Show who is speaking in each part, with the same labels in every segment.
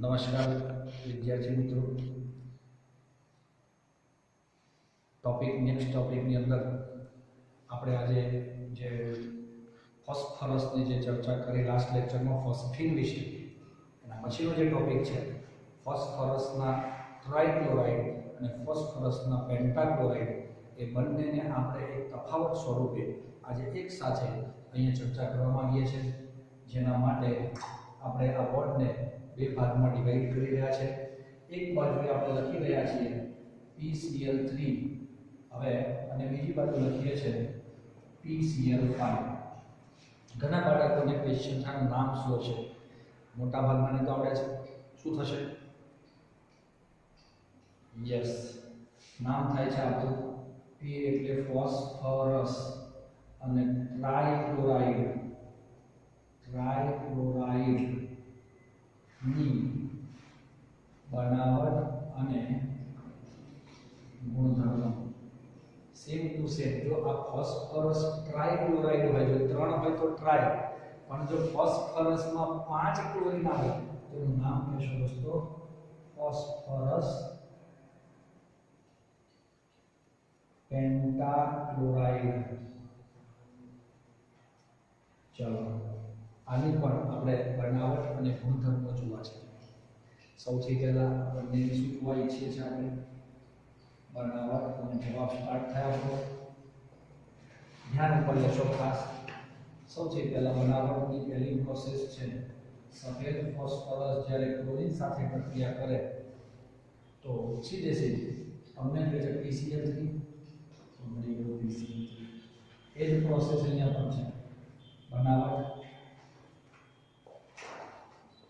Speaker 1: नमस्कार विद्यार्थी मित्रों। नेक्स्ट टॉपिक अंदर આપણે આજે જે ફોસ્ફરસની જે ચર્ચા કરી લાસ્ટ લેક્ચરમાં ફોસ્ફીન વિશે, એના પછીનો જે ટોપિક છે ફોસ્ફરસના ટ્રાઇક્લોરાઇડ અને ફોસ્ફરસના પેન્ટાક્લોરાઇડ, એ બંનેને આપણે એક તફાવત સ્વરૂપે આજે એક સાથે અહીંયા ચર્ચા કરવા માંગીએ છીએ, જેના માટે આપણે આ બોર્ડને બે ભાગમાં ડિવાઈડ કરી રહ્યા છે। એક બાજુએ આપણે લખી રહ્યા છીએ PCl3 હવે, અને બીજી બાજુ લખીએ છીએ PCl5। ઘણા બાળકોને ક્વેશ્ચન છે નામ શું છે, મોટા ભાગમાં તો આવડે છે, શું થશે? યસ, નામ થાય છે આપણું P એટલે ફોસ્ફરસ અને ટ્રાઇક્લોરાઇડ ની બનાવટ અને ગુણધર્મો સેમ ટુ સેમ। જો આ ફોસ્ફરસ ટ્રાઇક્લોરાઇડ હોય, જો 3 હોય તો ટ્રાય, પણ જો ફોસ્ફરસમાં 5 ક્લોરીન આવે તો એનું નામ કહેશો દોસ્તો ફોસ્ફરસ પેન્ટાક્લોરાઇડ। ચલો, આની પણ આપણે બનાવટ અને ગુણધર્મો જોવા છે। સૌથી પહેલા આપણને શું જોવા ઈચ્છીએ છીએ? આપણે બનાવટ અને જવાબ સ્ટાર્ટ થયા આપણો, ધ્યાન ઉપર લેશો ખાસ। સૌથી પહેલા બનાવટની પહેલી પ્રોસેસ છે સફેદ ફોસ્ફરસ જ્યારે ક્લોરીન સાથે પ્રક્રિયા કરે તો સીધે સીધી અમને કહે છે PCl3 મળી ગયું PCl3। એ જ પ્રોસેસ અહીંયા પણ છે, બનાવટ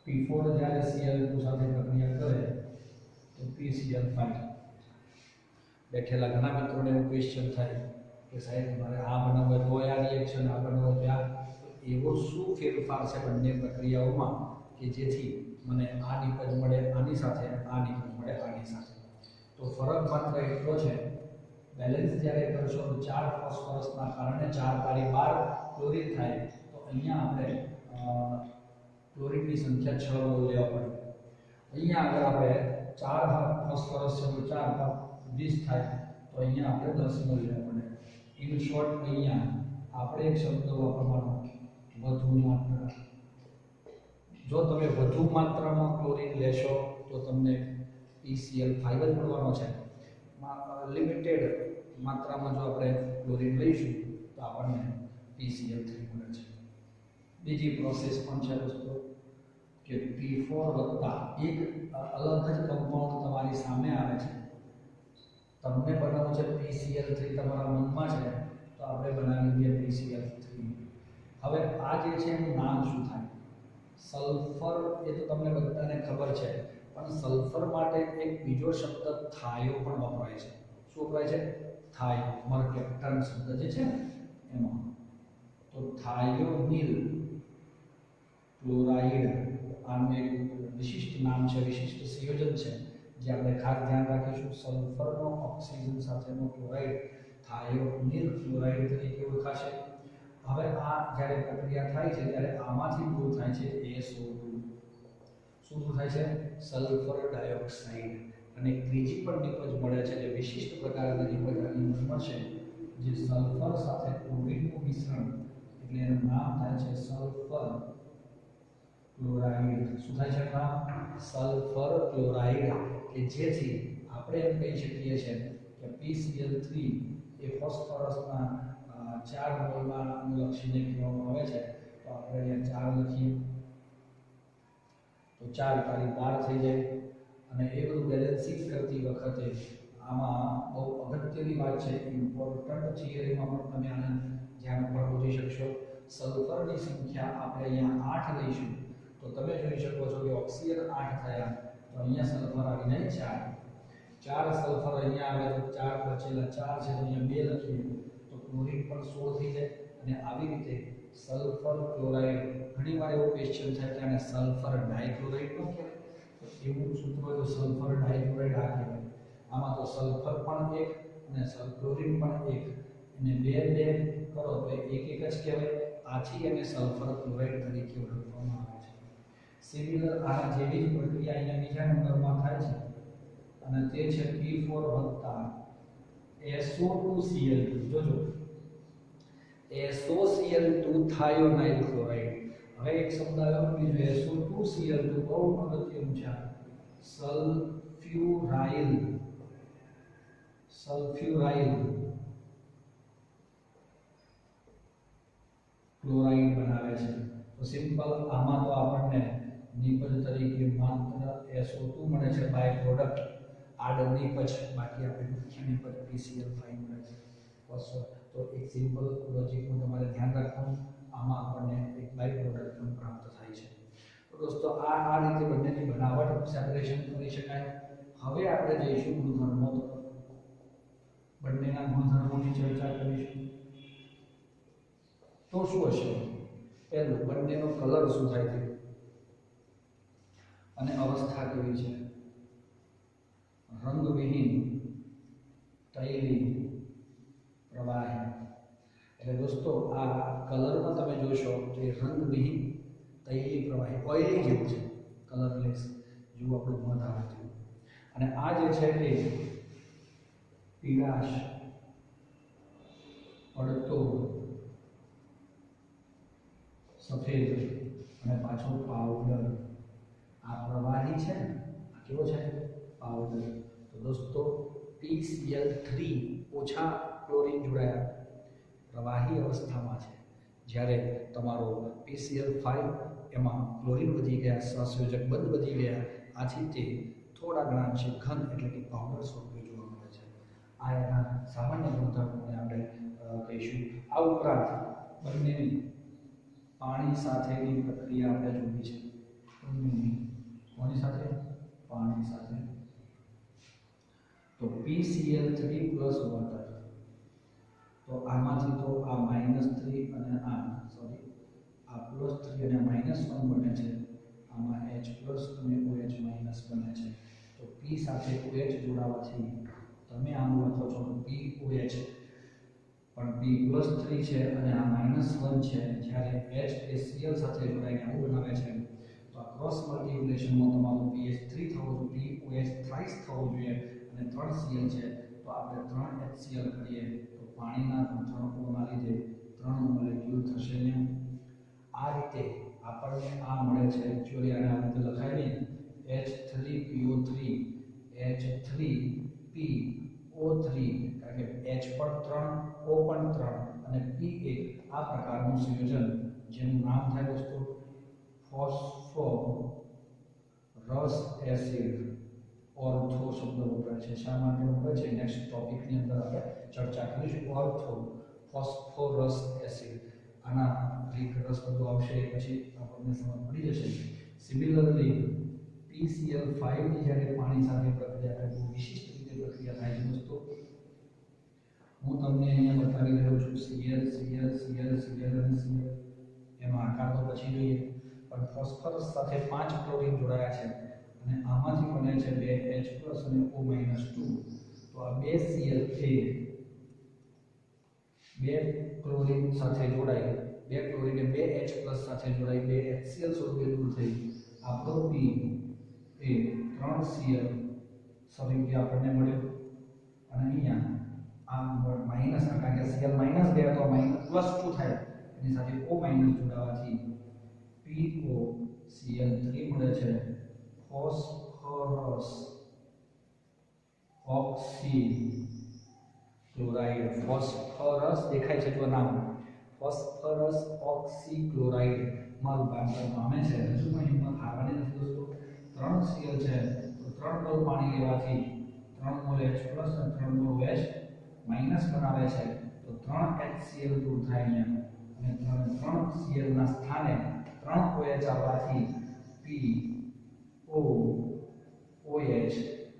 Speaker 1: P4 જ્યારે Cl2 સાથે પ્રક્રિયા કરે તો PCl5। બેઠેલા ઘણા મિત્રોને એવું ક્વેશ્ચન થાય કે સાહેબ મારે આ બનાવવું તો આ રિએક્શન, આ બનાવવું તો આ, એવો શું ફેરફાર છે બંને પ્રક્રિયાઓમાં કે જેથી મને આ નિપજ મળે આની સાથે, આ નિપજ મળે આની સાથે? તો ફરક માત્ર એટલો છે, બેલેન્સ જ્યારે કરશો તો 4 ફોસ્ફરસના કારણે 4 તારી 12 ક્લોરીન થાય, તો અહીંયા આપણે ક્લોરીનની સંખ્યા 6 મોલ લેવા પડે। અહીંયા આગળ આપણે 4 ભાગ ફોસ્ફરસ છે તો 4 ભાગ 20 થાય, તો અહીંયા આપણે 10 મોલ લેવા પડે। ઇન શોર્ટ અહીંયા આપણે એક શબ્દ વાપરવાનો વધુ માત્રા। જો તમે વધુ માત્રામાં ક્લોરીન લેશો તો તમને PCl5 જ મળવાનો છે। લિમિટેડ માત્રામાં જો આપણે ક્લોરીન લઈશું તો આપણને PCl3 મળે છે। બીજી પ્રોસેસ પણ છે દોસ્તો કે P4 વત્તા એક અલગ જ કમ્પાઉન્ડ તમારી સામે આવે છે, તમને બનાવવું છે PCl3, તમારા મનમાં છે તો આપણે બનાવી દઈએ PCl3। હવે આ જે છે એનું નામ શું થાય? સલ્ફર, એ તો તમને બધાને ખબર છે, પણ સલ્ફર માટે એક બીજો શબ્દ થાયો પણ વપરાય છે। શું વપરાય છે? થાયો, મર્કેપ્ટન શબ્દ જે છે ને એમાં, તો થાયોનિલ ક્લોરાઇડ આનું એક વિશિષ્ટ નામ છે, વિશિષ્ટ સંયોજન છે જે આપણે ખાસ ધ્યાન રાખીશું। સલ્ફરનો ઓક્સિજન સાથેનો ક્લોરાઇડ થાયોનિલ ક્લોરાઇડ તરીકે ઓળખાશે। હવે આ જ્યારે પ્રક્રિયા થાય છે ત્યારે આમાંથી દૂર થાય છે SO2। શું દૂર થાય છે? Sulphur dioxide. અને ત્રીજી પણ નિપજ મળે છે, જે વિશિષ્ટ પ્રકારની નિપજ આની મળશે, જે સલ્ફર સાથે ક્લોરીનનું મિશ્રણ, એટલે એનું નામ થાય છે સલ્ફર ક્લોરાઇડ। શું થાય છે નામ? Sulphur chloride. કે જેથી આપણે એમ કહી શકીએ છીએ કે PCl3 એ ફોસ્ફરસના 4 મોલમાં અનુલક્ષીને કહેવામાં આવે છે, તો આપણે અહીંયા 4 લખીએ તો 4 તારી 12 થઈ જાય। અને એ બધું બેલેન્સિંગ કરતી વખતે આમાં બહુ અગત્યની વાત છે, ઇમ્પોર્ટન્ટ થિયરીમાં પણ તમે આને ધ્યાન પર પૂછી શકશો। સલ્ફરની સંખ્યા આપણે અહીંયા 8 લઈશું તો તમે જોઈ શકો છો કે ઓક્સિજન 8 થયા, તો અહીંયા સલ્ફર આવી જાય 4 સલ્ફર અહીંયા આવે તો 4 બચેલા 4 છે, તો અહીંયા 2 લખીએ તો ક્લોરીન પણ 16 થઈ જાય। અને આવી રીતે સલ્ફર ક્લોરાઇડ, ઘણીવાર એવો ક્વેશ્ચન થાય કે આને સલ્ફર ડાઇક્લોરાઇડ નો કહેવાય, તો એવું સૂત્ર હોય તો સલ્ફર ડાઇક્લોરાઇડ આ કહેવાય। આમાં તો સલ્ફર પણ એક અને ક્લોરીન પણ એક, અને 2 કરો તો એક જ કહેવાય। આથી એને સલ્ફર ક્લોરાઇડ તરીકે ઓળખવામાં આવે છે। સિમિલર આના જેવી જ પ્રક્રિયા અહીંયા બીજા નંબરમાં થાય છે અને તે છે P4 વત્તા SO2Cl2 જોજો SOCl2 થાયોનાઇલ ક્લોરાઇડ હવે એક શબ્દ આવ્યો બીજો SO2Cl2 બહુ અગત્યનું છે સલ્ફ્યુરાઇલ ક્લોરાઇડ બનાવે છે તો સિમ્પલ આમાં તો આપણને નિપજ તરીકે માત્ર SO2 મળે છે બાય પ્રોડક્ટ આડ નિપજ બાકી આપણે મુખ્ય નિપજ PCl5 મળે છે તો એક સિમ્પલ લોજિકનું તમારે ધ્યાન રાખવાનું આમાં આપણને એક બાય પ્રોડક્ટ પણ પ્રાપ્ત થાય છે તો દોસ્તો આ રીતે બંનેની બનાવટ સેપરેશન કરી શકાય હવે આપણે જઈશું ગુણધર્મો તરફ બંનેના ગુણધર્મોની ચર્ચા કરીશું તો શું હશે પહેલું બંનેનો કલર શું થાય છે અને અવસ્થા કેવી છે રંગવિહીન તૈલી પ્રવાહી એટલે દોસ્તો આ કલરમાં તમે જોશો તો એ રંગવિહીન તૈલી પ્રવાહી ઓઇલી જેવું છે કલરલેસ જેવું આપણું મધ આવે છે અને આ જે છે એ પીળાશ પડતો સફેદ અને પાછો પાવડર આ પ્રવાહી છે ને આ કેવો છે પાવડર તો દોસ્તો PCl3 ઓછા ક્લોરીન જોડાયા પ્રવાહી અવસ્થામાં છે જ્યારે તમારો PCl5 એમાં ક્લોરીન વધી ગયા સહસંયોજક બંધ વધી ગયા આથી તે થોડા ઘણા અંશે ઘન એટલે કે પાવડર સ્વરૂપે જોવા મળે છે આ એના સામાન્ય ગુણધર્મોને આપણે કહીશું આ ઉપરાંત બંનેની પાણી સાથેની પ્રક્રિયા આપણે જોઈ છે કોની સાથે પાણી સાથે તો PCl3 પ્લસ વોટર તો આમાંથી તો આ -3 અને આ સોરી આ +3 અને -1 બને છે આમાં H+ અને OH- બને છે તો P સાથે OH જોડાવાથી તમે આમ લખો છો POH પણ P+3 છે અને આ -1 છે જ્યારે H એ Cl સાથે જોડાઈને આવું બનાવે છે તો આ ક્રોસ મલ્ટિપ્લિકેશનમાં તમારું pH 3 થવું જોઈએ POH થ્રાઇસ થવું જોઈએ અને 3 Cl છે તો આપણે 3 HCl કરીએ તો પાણીના ગુણધર્મોના લીધે 3 મોલેક્યુલ થશે ને આ રીતે આપણને આ મળે છે એકચ્યુઅલી આને આ રીતે લખાય નહીં H3PO3 H3PO3 કારણ કે H પણ 3 O પણ 3 અને P એક આ પ્રકારનું સંયોજન જેનું નામ થાય દોસ્તો ફોસ્ફોરસ એસિડ ઓર્થો શબ્દ વપરાય છે શા માટે વપરાય છે નેક્સ્ટ ટોપિકની અંદર આપણે ચર્ચા કરીશું ઓર્થો ફોસ્ફોરસ એસિડ આના ગ્રીક શબ્દો આવશે પછી આપણને સમજ પડી જશે સિમિલરલી PCl5 ની જ્યારે પાણી સાથે પ્રક્રિયા થાય તો વિશિષ્ટ રીતે પ્રક્રિયા થાય છે દોસ્તો હું તમને અહીંયા બતાવી રહ્યો છું Cl અને Cl એનો આકાર તો પછી જોઈએ પણ ફોસ્ફરસ સાથે 5 ક્લોરીન જોડાયા છે અને આમાંથી બને છે 2H+ અને O-2 તો આ 2 Cl એ 2 ક્લોરીન સાથે જોડાય 2 ક્લોરીન એ 2H+ સાથે જોડાઈ 2 HCl સ્વરૂપે દૂર થઈ આપણો P એ 3 Cl સરિંગે આપણને મળ્યો અને અહીંયા આ માઈનસ કારણ કે Cl માઈનસ ગયા તો +2 થાય એની સાથે O- જોડાવાથી POCl3 મળે છે ફોસ્ફરસ ઓક્સીક્લોરાઇડ ફોસ્ફરસ દેખાય છે જો નામ ફોસ્ફરસ ઓક્સીક્લોરાઇડ માં રૂપાંતર પામે છે હજુ પણ હિંમત હારવાની નથી દોસ્તો 3 Cl છે તો 3 મોલ પાણી લેવાથી 3 મોલ H+ અને 3 મોલ OH- બનાવે છે તો 3 HCl દૂર થાય અહીંયા અને 3 Cl ના સ્થાને 3 OH આવવાથી POOH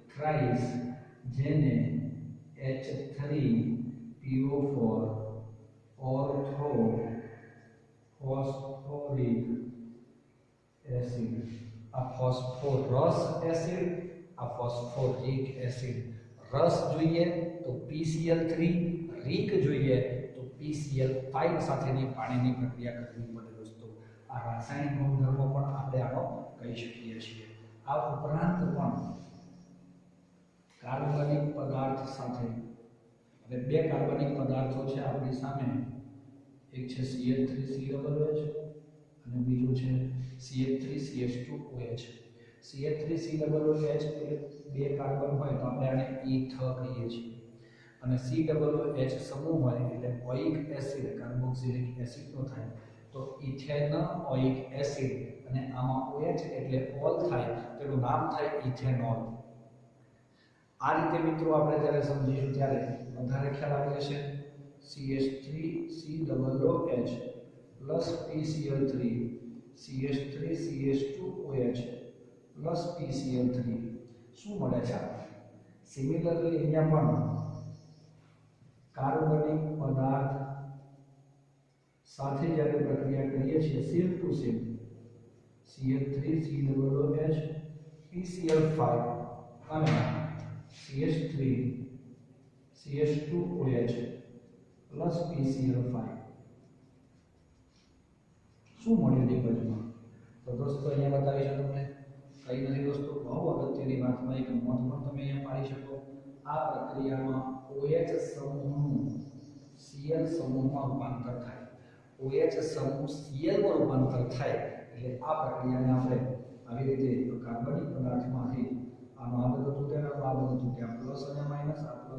Speaker 1: થ્રાઇસ જેને H3PO4 ઓર્થો ફોસ્ફોરિક એસિડ આ ફોસ્ફોરસ એસિડ આ ફોસ્ફોરિક એસિડ રસ જોઈએ તો PCl3 રીક જોઈએ તો PCl5 સાથેની પાણીની પ્રક્રિયા કરવી પડે દોસ્તો આ રાસાયણિક ગુણધર્મો પણ આપણે આનો કહી શકીએ છીએ। આ ઉપરાંત પણ કાર્બનિક પદાર્થ સાથે હવે બે કાર્બનિક પદાર્થો છે આપણી સામે, એક છે CH3COOH અને બીજું છે CH3CH2OH। CH3COOH એટલે બે કાર્બન હોય તો આપણે આને ઈથ કહીએ છીએ, અને COOH સમૂહ હોય એટલે ઓઇક એસિડ કાર્બોક્સિલિક એસિડ નો થાય તો ઇથેનોઇક એસિડ, અને આમાં OH એટલે ઓલ થાય તો એનું નામ થાય ઇથેનોલ। આ રીતે મિત્રો આપણે જ્યારે સમજીશું ત્યારે વધારે ખ્યાલ આવી જશે। CH3COOH plus PCl3 CH3CH2OH plus PCl3 શું મળે છે? સિમિલરલી અહીંયા પણ કાર્બનિક પદાર્થ સાથે જ્યારે પ્રક્રિયા કરીએ છીએ seal two seal CH3COOH PCl5 અને CH3 CH2OH પ્લસ PCl5 શું મળ્યું નિપજમાં? તો દોસ્તો અહીંયા બતાવી છે તમને કઈ નથી દોસ્તો, બહુ અગત્યની વાતમાં એક નોંધ પણ તમે અહીંયા પાડી શકો। આ પ્રક્રિયામાં OH સમૂહનું Cl સમૂહમાં રૂપાંતર થાય, OH સમૂહ Cl માં રૂપાંતર થાય એટલે આ પ્રક્રિયાને આપણે આવી રીતે કાર્બનિક પદાર્થમાંથી આનો આ બધું તૂટેલા આ બધું તૂટ્યા પ્લસ અને માઈનસ, આ +3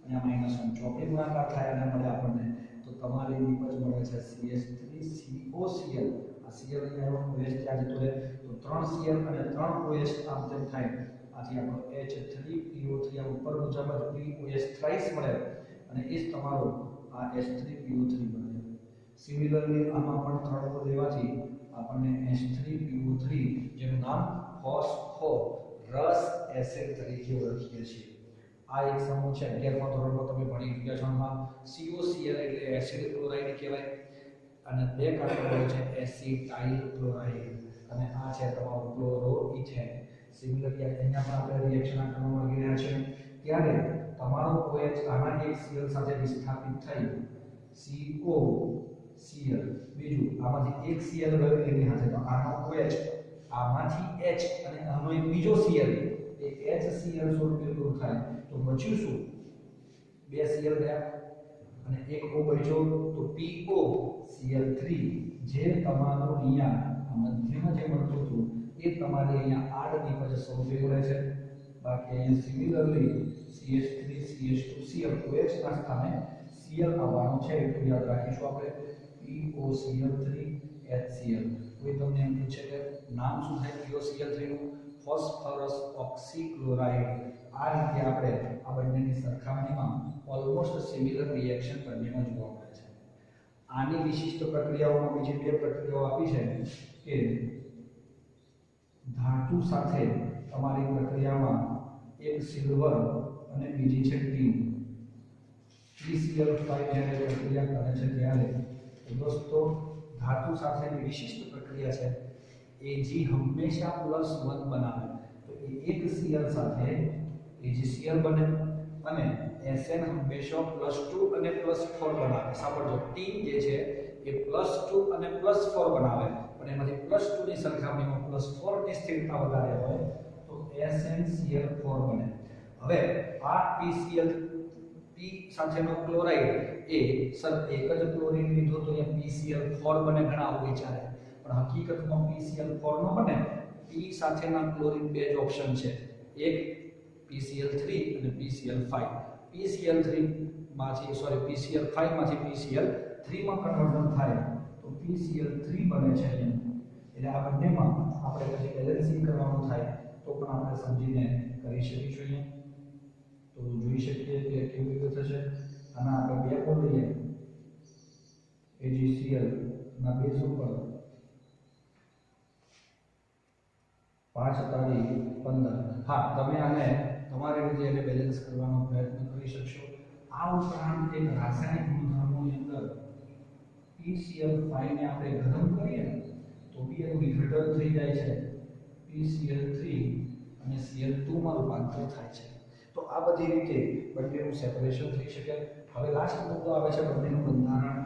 Speaker 1: અને આ -1 ચોકડી ગુણાકાર થાય અને મળે આપણને તો તમારી નિપજ મળે છે CH3COCl। આ Cl અહીંયા OH ત્યાં જતો રહે તો 3 Cl અને 3 OH આમ તેમ થાય, આથી આપણો H3PO3 આ ઉપર મુજબ જ POH થ્રાઇસ મળે અને એ જ તમારો આ H3PO3 બને। સિમિલરલી આમાં પણ 3 ઓ લેવાથી આપણને H3PO3 જેનું નામ ફોસ્ફોરસ એસિડ તરીકે ઓળખીએ છીએ। આ એક સમૂહ છે 11મા ધોરણમાં તમે ભણી ગયા છો, આમાં COCl એટલે એસિડ ક્લોરાઇડ કહેવાય અને બે કાર્બન હોય છે એસિટાઇલ ક્લોરાઇડ અને આ છે તમારો ક્લોરોઇથેન। સિમિલરલી અહીંયા પણ આપણે રિએક્શન આ કરવા માંગી રહ્યા છે ત્યારે તમારો OH આના એક Cl સાથે વિસ્થાપિત થઈ COCl, બીજું આમાંથી એક Cl ગયો એની સાથે તો આનો OH આમાંથી H અને આનો એક બીજો Cl એ HCl સ્વરૂપે દૂર થાય તો બચ્યું શું? બે Cl ગયા અને એક O બચ્યો તો POCl3 જે તમારો અહીંયા મધ્યમાં જે મળતું હતું એ તમારે અહીંયા આડ નિપજ સ્વરૂપે મળે છે। બાકી અહીંયા સિમિલરલી CH3CH2Cl OH ના સ્થાને Cl આવવાનું છે એટલું યાદ રાખીશું આપણે POCl3HCl। કોઈ તમને એમ પૂછે કે નામ શું થાય POCl3 નું? Phosphorus oxychloride. આ રીતે આપણે આ બંનેની સરખામણીમાં ઓલમોસ્ટ સિમિલર રિએક્શન બંનેમાં જોવા મળે છે। આની વિશિષ્ટ પ્રક્રિયાઓમાં બીજી બે પ્રક્રિયાઓ આપી છે કે ધાતુ સાથે તમારી પ્રક્રિયામાં એક સિલ્વર અને બીજી છે ટીન, PCl5 જ્યારે પ્રક્રિયા કરે છે ત્યારે દોસ્તો ધાતુ સાથેની વિશિષ્ટ પ્રક્રિયા છે Ag હંમેશા +1 બનાવે તો એ એક Cl સાથે AgCl બને અને Sn હંમેશા +2 અને +4 બનાવે। સાંભળજો ટીન જે છે એ +2 અને +4 બનાવે પણ એમાંથી +2 ની સરખામણીમાં +4 ની સ્થિરતા વધારે હોય તો SnCl4 બને। હવે આ PCl P સાથેનો ક્લોરાઇડ એ સર એક જ ક્લોરીન લીધો તો એ PCl4 બને, ઘણા આવું વિચારે પણ હકીકતમાં PCl4 નો બને। P સાથેના ક્લોરીન બે જ ઓપ્શન છે, એક PCl3 અને PCl5। PCl3 માંથી PCl5 માંથી PCl3 માં કન્વર્ઝન થાય તો PCl3 બને છે એટલે આ બંનેમાં આપણે પછી બેલેન્સિંગ કરવાનું થાય તો પણ આપણે સમજીને કરી શકીશું। તો જોઈ શકીએ કે કેવી રીતે થશે અને આપણે બે કોણ લઈએ AgCl ના બેઝ ઉપર 5 તારીખ 15। હા, તમે આને તમારી રીતે એને બેલેન્સ કરવાનો પ્રયત્ન કરી શકશો। આ ઉપરાંત એક રાસાયણિક ગુણધર્મોની અંદર PCl5 ને આપણે ગરમ કરીએ ને તો બી એનું વિઘટન થઈ જાય છે PCl3 અને Cl2 માં રૂપાંતર થાય છે। તો આ બધી રીતે બંનેનું સેપરેશન થઈ શકે। હવે લાસ્ટ મુદ્દો આવે છે બંનેનું બંધારણ,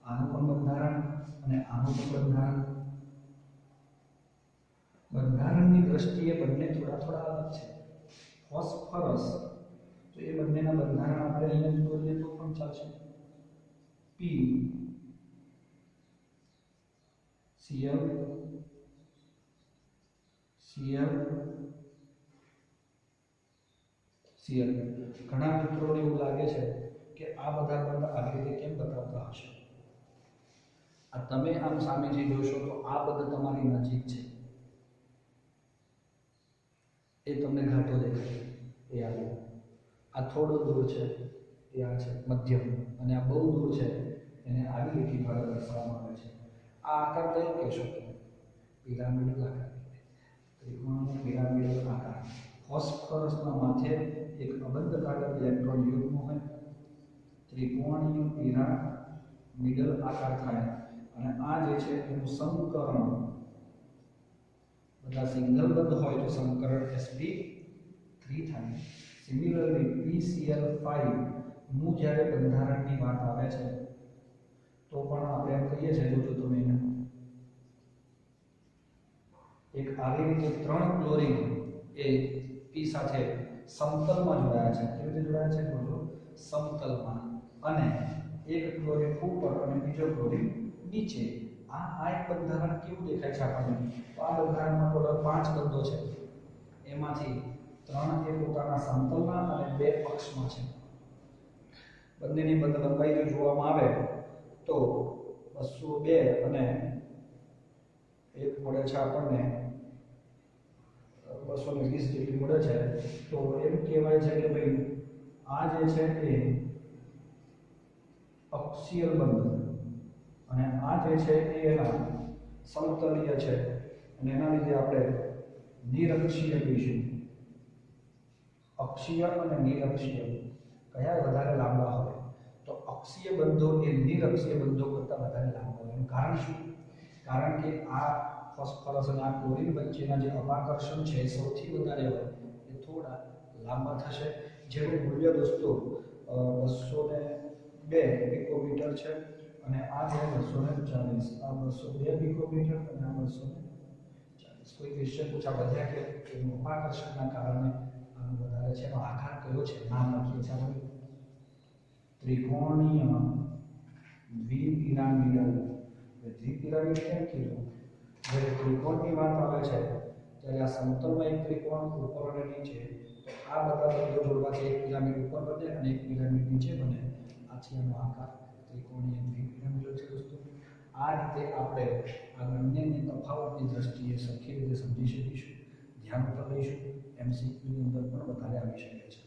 Speaker 1: આનું પણ બંધારણ અને આનું પણ બંધારણ। બંધારણની દ્રષ્ટિએ બંને થોડા થોડા અલગ છે. ફોસ્ફરસ તો એ બંનેના બંધારણ આપણે અહીંયા જ દોરીએ તો પણ ચાલશે. P Cl Cl Cl. ઘણા મિત્રોને એવું લાગે છે કે આ બધા બંધ આવી રીતે કેમ બતાવતા હશે. આ તમે આમ સામેથી જોશો તો આ બંધ તમારી નજીક છે, એ તમને ઘાટો દેખાય, એ આવ્યો. આ થોડો દૂર છે, એ આ છે મધ્યમ, અને આ બહુ દૂર છે, એને આવી લીટી દ્વારા દર્શાવવામાં આવે છે. આ આકાર કયો કહેશો તમે? પિરામિડલ આકાર, ત્રિકોણીય પિરામિડલ આકાર. ફોસ્ફરસના માથે એક અબંધકારક ઇલેક્ટ્રોન યુગ્મ હોય, ત્રિકોણીય પિરામિડલ આકાર થાય, અને આ જે છે એનું સંકરણ બધા સિંગલ બંધ હોય તો સંકરણ sp3 થાય. સિમિલરલી PCl5 નું જ્યારે બંધારણની વાત આવે છે તો પણ આપણે એમ કહીએ છીએ, જોજો તમે એને એક આવી રીતે 3 ક્લોરીન એ P સાથે સમતલમાં જોડાયા છે. કેવી રીતે જોડાયા છે? જોજો, સમતલમાં, અને એક ક્લોરીન ઉપર અને બીજો ક્લોરીન નીચે. આ એક બંધારણ કેવું દેખાય છે આપણને? તો આ બંધારણમાં ટોટલ 5 બંધો છે, એમાંથી 3 એ પોતાના સમતલમાં અને 2 અક્ષમાં છે. બંનેની બંધ લંબાઈ જો જોવામાં આવે તો 202 અને એક મળે છે આપણને 220 જેટલી મળે છે. તો એમ કહેવાય છે કે ભાઈ આ જે છે એ અક્ષીય બંધ, અને આ જે છે એ એના સમતલીય છે, અને એના લીધે આપણે નિરક્ષીય કહીશું. અક્ષીય અને નિરક્ષીય કયા વધારે લાંબા હોય? તો અક્ષીય બંધો એ નિરક્ષીય બંધો કરતાં વધારે લાંબા હોય. એનું કારણ શું? કારણ કે આ ફોસ્ફરસ અને આ ક્લોરીન વચ્ચેના જે અપાકર્ષણ છે એ સૌથી વધારે હોય, એ થોડા લાંબા થશે. જેનું મૂલ્ય દોસ્તો 202 પિકોમીટર છે, અને આ છે 240. આ 202 પિકોમીટર અને આ 240. કોઈ ક્વેશ્ચન પૂછા વધ્યા કે એનું અપાકર્ષણના કારણે આનું વધારે છે? એનો આકાર કયો છે? નામ લખીએ છીએ આપણે, ત્રિકોણીય દ્વિપિરામિડલ. દ્વિપિરામિડ કેમ કીધું? જ્યારે ત્રિકોણની વાત આવે છે ત્યારે આ સમતલમાં એક ત્રિકોણ ઉપર અને નીચે, તો આ બધા બંધો જોડવાથી એક પિરામિડ ઉપર બને અને એક પિરામિડ નીચે બને. આથી આનો આકાર ત્રિકોણીય દ્વિપિરામિડલ છે દોસ્તો. આ રીતે આપણે આ બંનેની તફાવતની દ્રષ્ટિએ સરખી રીતે સમજી શકીશું, ધ્યાન ઉપર લઈશું. MCQ ની અંદર પણ વધારે આવી શકે છે.